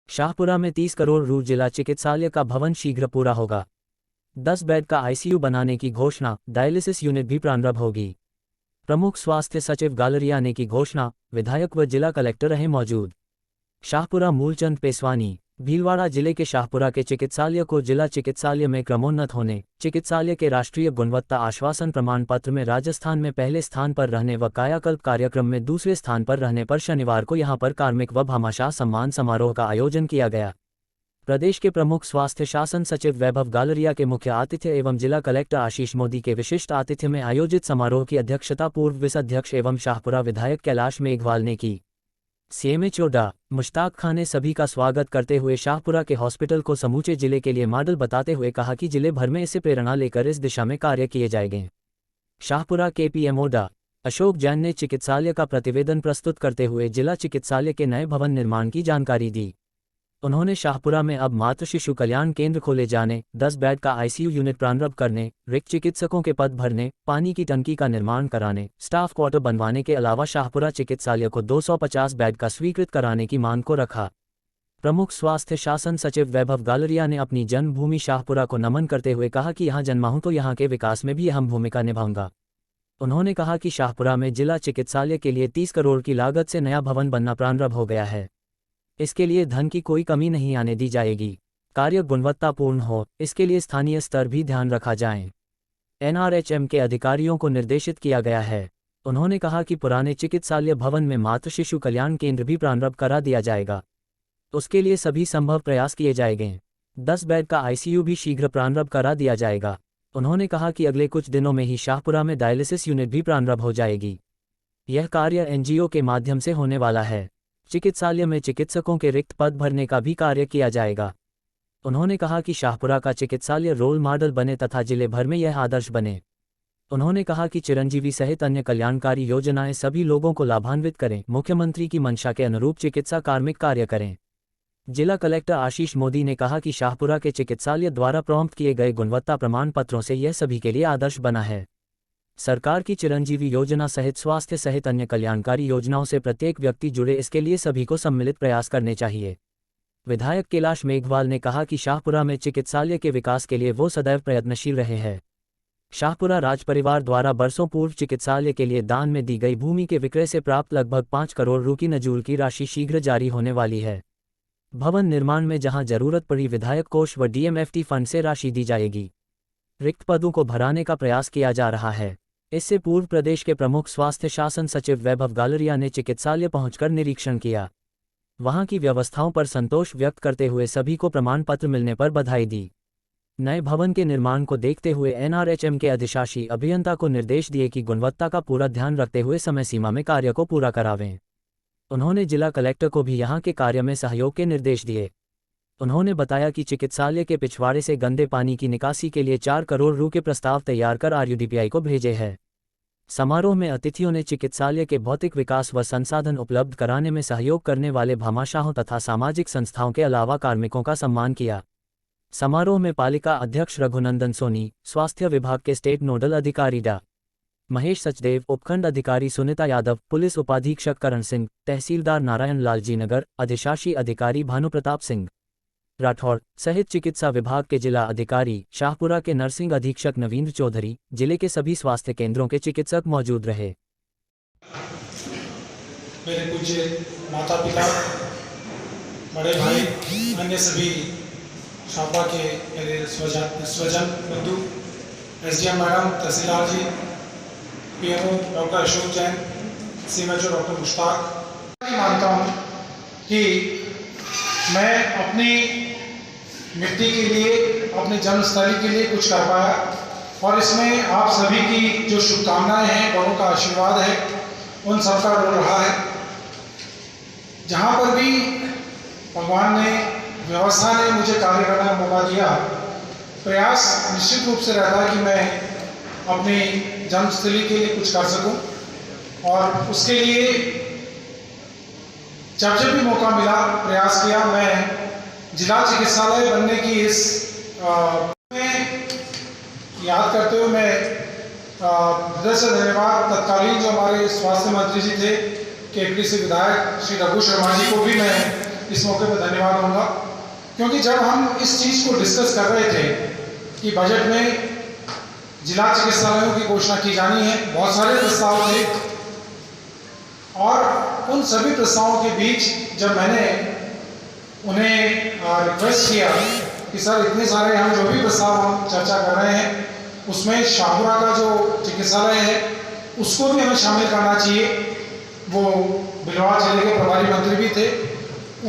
शाहपुरा में 30 करोड़ रू जिला चिकित्सालय का भवन शीघ्र पूरा होगा। 10 बेड का आईसीयू बनाने की घोषणा, डायलिसिस यूनिट भी प्रारंभ होगी। प्रमुख स्वास्थ्य सचिव गालरिया ने की घोषणा, विधायक व जिला कलेक्टर रहे मौजूद। शाहपुरा मूलचंद पेसवानी। भीलवाड़ा जिले के शाहपुरा के चिकित्सालय को जिला चिकित्सालय में क्रमोन्नत होने, चिकित्सालय के राष्ट्रीय गुणवत्ता आश्वासन प्रमाण पत्र में राजस्थान में पहले स्थान पर रहने व कायाकल्प कार्यक्रम में दूसरे स्थान पर रहने पर शनिवार को यहां पर कार्मिक व भामाशाह सम्मान समारोह का आयोजन किया गया। प्रदेश के प्रमुख स्वास्थ्य शासन सचिव वैभव गालरिया के मुख्य आतिथ्य एवं जिला कलेक्टर आशीष मोदी के विशिष्ट आतिथ्य में आयोजित समारोह की अध्यक्षता पूर्व विस अध्यक्ष एवं शाहपुरा विधायक कैलाश मेघवाल ने की। सीएमएचओ डॉ. मुश्ताक खान ने सभी का स्वागत करते हुए शाहपुरा के हॉस्पिटल को समूचे जिले के लिए मॉडल बताते हुए कहा कि जिले भर में इससे प्रेरणा लेकर इस दिशा में कार्य किए जाएंगे। शाहपुरा के पीएमओ डॉ. अशोक जैन ने चिकित्सालय का प्रतिवेदन प्रस्तुत करते हुए जिला चिकित्सालय के नए भवन निर्माण की जानकारी दी। उन्होंने शाहपुरा में अब मातृ शिशु कल्याण केंद्र खोले जाने, 10 बेड का आईसीयू यूनिट प्रारंभ करने, रिक्त चिकित्सकों के पद भरने, पानी की टंकी का निर्माण कराने, स्टाफ क्वार्टर बनवाने के अलावा शाहपुरा चिकित्सालय को 250 बेड का स्वीकृत कराने की मांग को रखा। प्रमुख स्वास्थ्य शासन सचिव वैभव गालरिया ने अपनी जन्मभूमि शाहपुरा को नमन करते हुए कहा कि यहाँ जन्मा हूं तो यहाँ के विकास में भी अहम भूमिका निभाऊंगा। उन्होंने कहा कि शाहपुरा में जिला चिकित्सालय के लिए 30 करोड़ की लागत से नया भवन बनना प्रारंभ हो गया है। इसके लिए धन की कोई कमी नहीं आने दी जाएगी। कार्य गुणवत्तापूर्ण हो, इसके लिए स्थानीय स्तर भी ध्यान रखा जाए। एनआरएचएम के अधिकारियों को निर्देशित किया गया है। उन्होंने कहा कि पुराने चिकित्सालय भवन में मातृ शिशु कल्याण केंद्र भी प्रारंभ करा दिया जाएगा। उसके लिए सभी संभव प्रयास किए जाएंगे। 10 बेड का आईसीयू भी शीघ्र प्रारंभ करा दिया जाएगा। उन्होंने कहा कि अगले कुछ दिनों में ही शाहपुरा में डायलिसिस यूनिट भी प्रारंभ हो जाएगी। यह कार्य एनजीओ के माध्यम से होने वाला है। चिकित्सालय में चिकित्सकों के रिक्त पद भरने का भी कार्य किया जाएगा। उन्होंने कहा कि शाहपुरा का चिकित्सालय रोल मॉडल बने तथा जिले भर में यह आदर्श बने। उन्होंने कहा कि चिरंजीवी सहित अन्य कल्याणकारी योजनाएं सभी लोगों को लाभान्वित करें, मुख्यमंत्री की मंशा के अनुरूप चिकित्सा कार्मिक कार्य करें। जिला कलेक्टर आशीष मोदी ने कहा कि शाहपुरा के चिकित्सालय द्वारा प्रॉम्प्ट किए गए गुणवत्ता प्रमाण पत्रों से यह सभी के लिए आदर्श बना है। सरकार की चिरंजीवी योजना सहित स्वास्थ्य सहित अन्य कल्याणकारी योजनाओं से प्रत्येक व्यक्ति जुड़े, इसके लिए सभी को सम्मिलित प्रयास करने चाहिए। विधायक कैलाश मेघवाल ने कहा कि शाहपुरा में चिकित्सालय के विकास के लिए वो सदैव प्रयत्नशील रहे हैं। शाहपुरा राज परिवार द्वारा बरसों पूर्व चिकित्सालय के लिए दान में दी गई भूमि के विक्रय से प्राप्त लगभग 5 करोड़ रू की नजूल की राशि शीघ्र जारी होने वाली है। भवन निर्माण में जहां जरूरत पड़ी विधायक कोष व डीएमएफटी फंड से राशि दी जाएगी। रिक्त पदों को भराने का प्रयास किया जा रहा है। इससे पूर्व प्रदेश के प्रमुख स्वास्थ्य शासन सचिव वैभव गालरिया ने चिकित्सालय पहुंचकर निरीक्षण किया। वहां की व्यवस्थाओं पर संतोष व्यक्त करते हुए सभी को प्रमाण पत्र मिलने पर बधाई दी। नए भवन के निर्माण को देखते हुए एनआरएचएम के अधिशासी अभियंता को निर्देश दिए कि गुणवत्ता का पूरा ध्यान रखते हुए समय सीमा में कार्य को पूरा करावें। उन्होंने जिला कलेक्टर को भी यहां के कार्य में सहयोग के निर्देश दिए। उन्होंने बताया कि चिकित्सालय के पिछवाड़े से गंदे पानी की निकासी के लिए 4 करोड़ रू के प्रस्ताव तैयार कर आरयूडीपीआई को भेजे हैं। समारोह में अतिथियों ने चिकित्सालय के भौतिक विकास व संसाधन उपलब्ध कराने में सहयोग करने वाले भामाशाहों तथा सामाजिक संस्थाओं के अलावा कार्मिकों का सम्मान किया। समारोह में पालिका अध्यक्ष रघुनंदन सोनी, स्वास्थ्य विभाग के स्टेट नोडल अधिकारी डा. महेश सचदेव, उपखंड अधिकारी सुनीता यादव, पुलिस उपाधीक्षक करण सिंह, तहसीलदार नारायण लाल जी नगर, अधिशासी अधिकारी भानु प्रताप सिंह राठौड़ सहित चिकित्सा विभाग के जिला अधिकारी, शाहपुरा के नर्सिंग अधीक्षक नवींद्र चौधरी, जिले के सभी स्वास्थ्य केंद्रों के चिकित्सक मौजूद रहे। मेरे पूज्य माता पिता, बड़े भाई, अन्य सभी शाहपुरा के मेरे स्वजन बंधु, SDM madam, tehsildar ji, PMO doctor Ashok Jain, CMHO doctor Mushtaq, मानता हूँ कि मैं अपनी मिट्टी के लिए, अपने जन्मस्थली के लिए कुछ कर पाया और इसमें आप सभी की जो शुभकामनाएं हैं, बड़ों का आशीर्वाद है, उन सबका रोल रहा है। जहाँ पर भी भगवान ने, व्यवस्था ने मुझे कार्य करने का मौका दिया, प्रयास निश्चित रूप से रहता है कि मैं अपनी जन्मस्थली के लिए कुछ कर सकूं और उसके लिए जब जब भी मौका मिला प्रयास किया। मैं जिला चिकित्सालय बनने की इस में याद करते हुए मैं हृदय से धन्यवाद तत्कालीन जो हमारे स्वास्थ्य मंत्री जी थे, केकड़ी से विधायक श्री रघु शर्मा जी को भी मैं इस मौके पर धन्यवाद दूंगा, क्योंकि जब हम इस चीज़ को डिस्कस कर रहे थे कि बजट में जिला चिकित्सालयों की घोषणा की जानी है, बहुत सारे प्रस्ताव थे और उन सभी प्रस्तावों के बीच जब मैंने उन्हें रिक्वेस्ट किया कि सर इतने सारे हम जो भी प्रस्ताव हम चर्चा कर रहे हैं उसमें शाहपुरा का जो चिकित्सालय है उसको भी हमें शामिल करना चाहिए। वो बिलवाड़ जिले के प्रभारी मंत्री भी थे,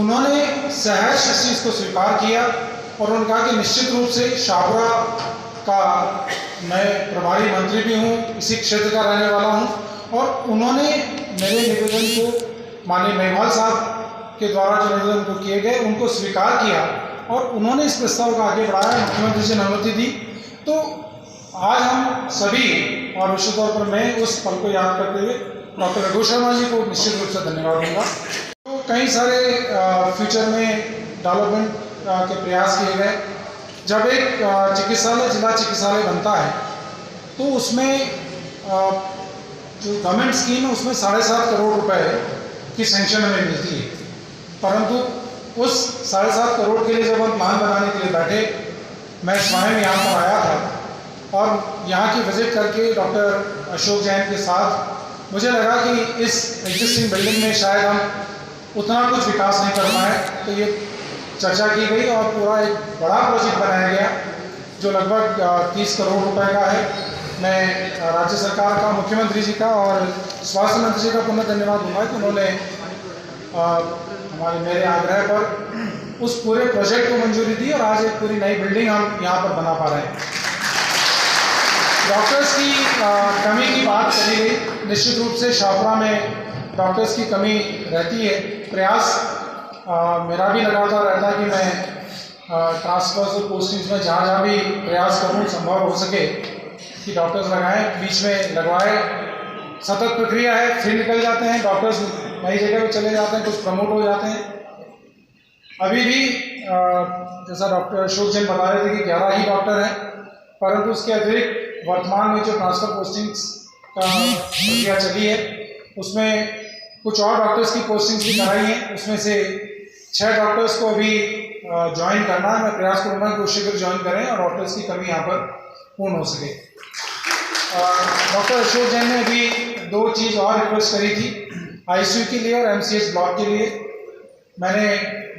उन्होंने सहर्ष इस चीज़ को स्वीकार किया और उन्होंने कहा कि निश्चित रूप से शाहपुरा का मैं प्रभारी मंत्री भी हूँ, इसी क्षेत्र का रहने वाला हूँ और उन्होंने मेरे निवेदन को माननीय मेघवाल साहब के द्वारा जो निवेदन को किए गए उनको स्वीकार किया और उन्होंने इस प्रस्ताव को आगे बढ़ाया, मुख्यमंत्री जी ने अनुमति दी। तो आज हम सभी और विशेष तौर पर मैं उस पल को याद करते हुए डॉक्टर रघु शर्मा जी को निश्चित रूप से धन्यवाद दूंगा। तो कई सारे फ्यूचर में डेवलपमेंट के प्रयास किए गए। जब एक चिकित्सालय जिला चिकित्सालय बनता है तो उसमें जो गवर्नमेंट स्कीम है उसमें 7.5 करोड़ रुपए की सेंक्शन हमें मिलती है, परंतु उस 7.5 करोड़ के लिए जब हम प्लान बनाने के लिए बैठे, मैं स्वयं यहाँ पर आया था और यहाँ की विजिट करके डॉक्टर अशोक जैन के साथ मुझे लगा कि इस एग्जिस्टिंग बिल्डिंग में शायद हम उतना कुछ विकास नहीं कर पाए, तो ये चर्चा की गई और पूरा एक बड़ा प्रोजेक्ट बनाया गया जो लगभग 30 करोड़ रुपए का है। मैं राज्य सरकार का, मुख्यमंत्री जी का और स्वास्थ्य मंत्री जी का पुनः धन्यवाद दूंगा कि उन्होंने मेरे आग्रह पर उस पूरे प्रोजेक्ट को मंजूरी दी और आज एक पूरी नई बिल्डिंग हम यहाँ पर बना पा रहे हैं। डॉक्टर्स की कमी की बात करी गई, निश्चित रूप से शाहपुरा में डॉक्टर्स की कमी रहती है। प्रयास मेरा भी लगातार रहता है कि मैं ट्रांसफर्स और पोस्टिंग्स में जहाँ भी प्रयास करूँ संभव हो सके कि डॉक्टर्स लगाएं, बीच में लगवाए। सतत प्रक्रिया है, फिर निकल जाते हैं डॉक्टर्स, नई जगह पे चले जाते हैं, कुछ प्रमोट हो जाते हैं। अभी भी जैसा डॉक्टर अशोक जैन बता रहे थे कि 11 ही डॉक्टर हैं, परंतु उसके अतिरिक्त वर्तमान में जो ट्रांसफर पोस्टिंग्स का प्रक्रिया चली है उसमें कुछ और डॉक्टर्स की पोस्टिंग्स भी कराई हैं। उसमें से 6 डॉक्टर्स को अभी ज्वाइन करना है। मैं प्रयास करूँगा कि वो शीघ्र ज्वाइन करें और डॉक्टर्स की कमी यहाँ पर पूर्ण हो सके। डॉक्टर अशोक जैन ने अभी 2 चीज़ और रिक्वेस्ट करी थी, आईसीयू के लिए और एमसीएच ब्लॉक के लिए। मैंने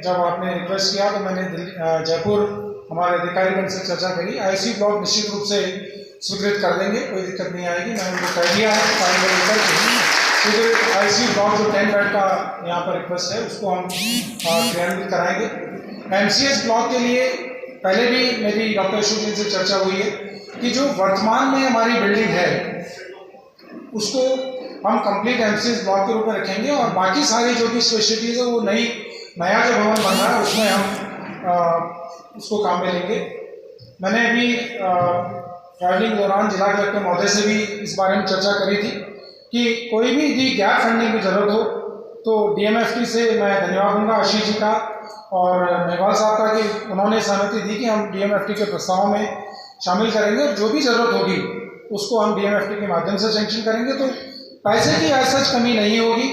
जब आपने रिक्वेस्ट किया तो मैंने जयपुर हमारे अधिकारीगण से चर्चा करी। आईसीयू ब्लॉक निश्चित रूप से स्वीकृत कर देंगे, कोई दिक्कत नहीं आएगी। मैंने उनको कह दिया है फाइनल लेकर के आईसीयू ब्लॉक जो 10 बेड का यहाँ पर रिक्वेस्ट है उसको हम क्रियान्वित कराएंगे। एमसीएच ब्लॉक के लिए पहले भी मेरी डॉक्टर अशोक जैन से चर्चा हुई है कि जो वर्तमान में हमारी बिल्डिंग है उसको हम कंप्लीट एमसीएच ब्लॉक के रूप में रखेंगे और बाकी सारी जो भी स्पेशलिटीज है वो नया जो भवन बन रहा है उसमें हम उसको काम में लेंगे। मैंने अभी ट्रैवलिंग दौरान जिला कलेक्टर महोदय से भी इस बारे में चर्चा करी थी कि कोई भी यदि गैप फंडिंग की जरूरत हो तो डीएमएफटी से मैं धन्यवाद दूंगा आशीष जी का और मेघवाल साहब का कि उन्होंने सहमति दी कि हम डीएमएफटी के प्रस्ताव में शामिल करेंगे और जो भी ज़रूरत होगी उसको हम डीएमएफटी के माध्यम से सैंक्शन करेंगे। तो पैसे की ऐसा कमी नहीं होगी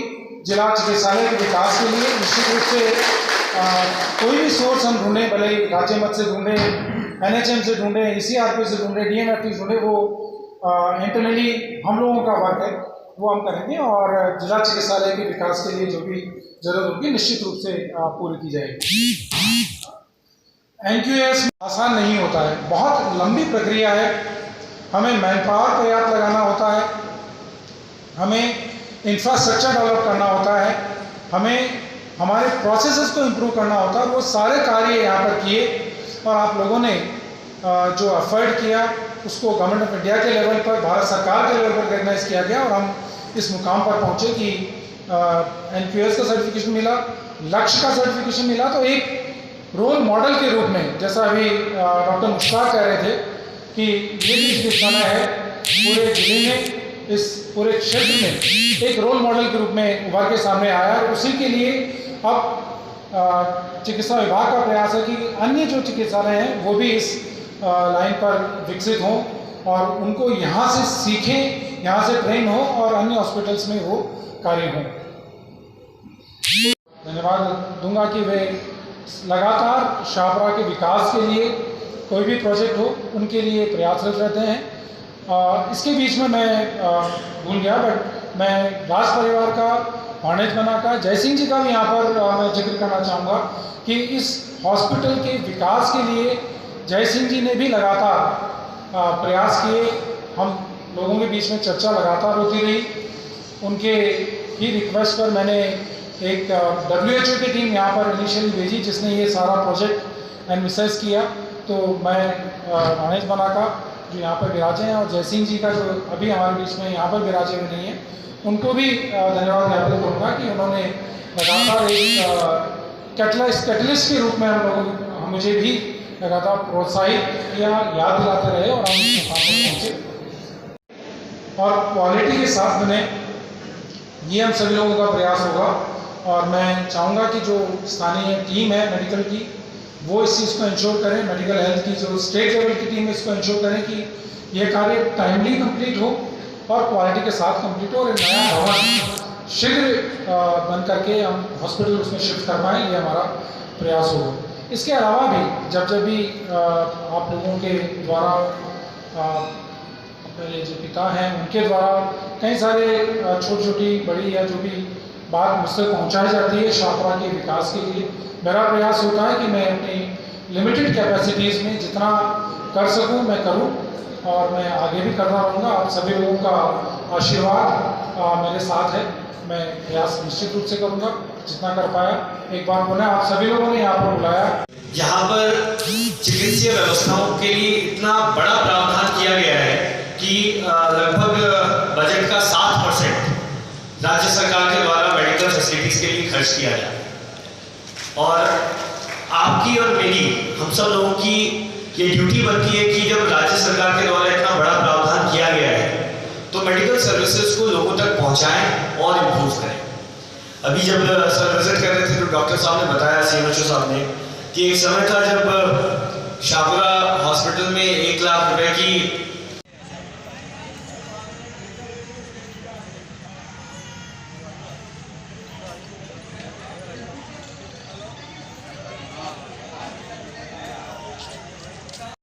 जिला चिकित्सालय के विकास के लिए। निश्चित रूप से कोई भी सोर्स हम ढूंढें, भले ही राज्य मत से ढूंढें, एनएचएम से ढूंढें, ईसीआरपी से ढूंढें, डीएमएफटी से ढूंढें, वो इंटरनली हम लोगों का वर्क है वो हम करेंगे और जिला चिकित्सालय के विकास के लिए जो भी जरूरत होगी निश्चित रूप से पूरी की जाएगी। एनक्यूएस आसान नहीं होता है, बहुत लंबी प्रक्रिया है। हमें मैन पावर पर्याप्त लगाना होता है, हमें इंफ्रास्ट्रक्चर डेवलप करना होता है, हमें हमारे प्रोसेसेस को इम्प्रूव करना होता है। वो सारे कार्य यहाँ पर किए और आप लोगों ने जो एफर्ट किया उसको गवर्नमेंट ऑफ इंडिया के लेवल पर, भारत सरकार के लेवल पर रिकग्नाइज किया गया और हम इस मुकाम पर पहुँचे कि एनक्यूएस का सर्टिफिकेशन मिला, लक्ष्य का सर्टिफिकेशन मिला। तो एक रोल मॉडल के रूप में, जैसा अभी डॉक्टर मुश्ताक कह रहे थे कि ये भी चिकित्सालय है पूरे जिले में, इस पूरे क्षेत्र में एक रोल मॉडल के रूप में उभर के सामने आया और उसी के लिए अब चिकित्सा विभाग का प्रयास है कि अन्य जो चिकित्सालय हैं वो भी इस लाइन पर विकसित हों और उनको यहाँ से सीखें, यहाँ से ट्रेन हो और अन्य हॉस्पिटल्स में वो कार्य हों। धन्यवाद दूंगा कि वे लगातार शाहपुरा के विकास के लिए कोई भी प्रोजेक्ट हो उनके लिए प्रयासरत रहते हैं। इसके बीच में मैं भूल गया, बट मैं राज परिवार का, ऑनेज बना का, जय सिंह जी का भी यहाँ पर मैं जिक्र करना चाहूँगा कि इस हॉस्पिटल के विकास के लिए जय सिंह जी ने भी लगातार प्रयास किए। हम लोगों के बीच में चर्चा लगातार होती रही। उनके ही रिक्वेस्ट पर मैंने एक WHO की टीम यहाँ पर इनिशियली भेजी जिसने ये सारा प्रोजेक्ट एनविसर्स किया। तो मैं ऑनेज बना का जो यहाँ पर विराजे हैं और जय सिंह जी का जो अभी हमारे बीच में यहाँ पर विराजे हुए नहीं हैं, उनको भी धन्यवाद ज्ञापित करूँगा कि उन्होंने लगातार एक कैटलिस्ट के रूप में मुझे भी लगातार प्रोत्साहित किया, याद दिलाते रहे और हम इस मुकाम पर पहुँचे। और क्वालिटी के साथ बने, ये हम सभी लोगों का प्रयास होगा। और मैं चाहूँगा कि जो स्थानीय टीम है मेडिकल की, वो इस चीज़ को इंश्योर करें, मेडिकल हेल्थ की जो स्टेट लेवल की टीम है इसको इंश्योर करें कि यह कार्य टाइमली कंप्लीट हो और क्वालिटी के साथ कंप्लीट हो और एक नया भवन शीघ्र बन करके हम हॉस्पिटल उसमें शिफ्ट कर पाएँ, ये हमारा प्रयास होगा। इसके अलावा भी जब भी आप लोगों के द्वारा, मेरे जो पिता हैं उनके द्वारा कई सारे छोटी छोटी बड़ी या जो भी बात मुझसे पहुंचाई जाती है शाहपुरा के विकास के लिए, मेरा प्रयास होता है कि मैं अपनी लिमिटेड कैपेसिटीज़ में जितना कर सकूं मैं करूं और मैं आगे भी करना रहूँगा। आप सभी लोगों का आशीर्वाद मेरे साथ है, मैं प्रयास निश्चित रूप से करूँगा जितना कर पाया। एक बार पुनः आप सभी लोगों ने यहाँ पर बुलाया। यहाँ पर चिकित्सीय व्यवस्थाओं के लिए इतना बड़ा प्रावधान किया गया है कि लगभग बजट का 7% राज्य सरकार के द्वारा मेडिकल फैसिलिटीज के लिए खर्च किया जाए। और आपकी और मेरी, हम सब लोगों की ये ड्यूटी बनती है कि जब राज्य सरकार के द्वारा इतना बड़ा प्रावधान किया गया है तो मेडिकल सर्विसेज को लोगों तक पहुंचाएं और इम्प्रूव करें। अभी जब सर विजिट कर रहे थे तो डॉक्टर साहब ने बताया, CMHO साहब ने, कि एक समय था जब शाहपुरा हॉस्पिटल में 1 लाख रुपए की